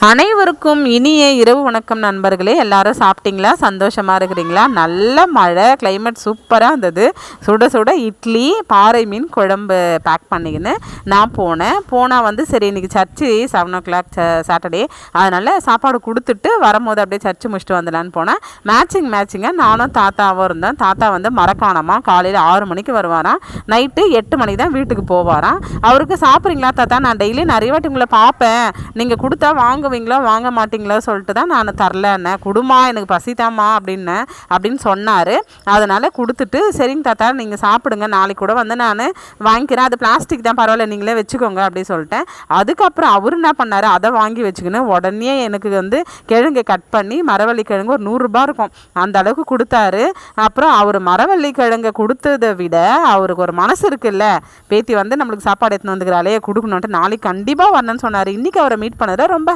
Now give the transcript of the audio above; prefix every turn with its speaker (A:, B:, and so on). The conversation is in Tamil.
A: அனைவருக்கும் இனிய இரவு வணக்கம் நண்பர்களே. எல்லாரும் சாப்பிட்டீங்களா? சந்தோஷமாக இருக்கிறீங்களா? நல்ல மழை, கிளைமேட் சூப்பராக இருந்தது. சுட சுட இட்லி, பாறை மீன் குழம்பு பேக் பண்ணிக்கின்னு நான் போனால் சரி இன்றைக்கி சர்ச்சு 7 o'clock சாட்டர்டே, அதனால் சாப்பாடு கொடுத்துட்டு வரும்போது அப்படியே சர்ச்சு முடிச்சுட்டு வந்துடலான்னு போனேன். மேட்சிங்காக நானும் தாத்தாவும் இருந்தோம். தாத்தா மறக்கானமா காலையில் 6 மணிக்கு வருவாராம், நைட்டு 8 மணிக்கு தான் வீட்டுக்கு போவாராம். அவருக்கு சாப்பிட்றீங்களா தாத்தா, நான் டெய்லி நிறைய வாட்டி உங்களை பார்ப்பேன், நீங்கள் கொடுத்தா வாங்குவீங்களா வாங்க மாட்டிங்களா சொல்லிட்டு தான் நான் தரலன்னே. குடுமா, எனக்கு பசித்தாம்மா அப்படின்னு சொன்னார். அதனால் கொடுத்துட்டு சரிங்க தாத்தா நீங்கள் சாப்பிடுங்க, நாளைக்கு கூட நான் வாங்கிக்கிறேன், அது பிளாஸ்டிக் தான் பரவாயில்ல நீங்களே வச்சுக்கோங்க அப்படின்னு சொல்லிட்டேன். அதுக்கப்புறம் அவர் என்ன பண்ணார், அதை வாங்கி வச்சுக்கணும். உடனே எனக்கு கிழங்கு கட் பண்ணி, மரவள்ளி கிழங்கு ஒரு 100 ரூபா இருக்கும் அந்த அளவுக்கு கொடுத்தாரு. அப்புறம் அவர் மரவள்ளி கிழங்கை கொடுத்ததை விட அவருக்கு ஒரு மனசு இருக்குல்ல, பேத்தி நம்மளுக்கு சாப்பாடு எடுத்துன்னு வந்துக்கிறாளே கொடுக்கணுன்ட்டு, நாளைக்கு கண்டிப்பாக வரணும்னு சொன்னார். இன்றைக்கி அவரை மீட் பண்ணது ரொம்ப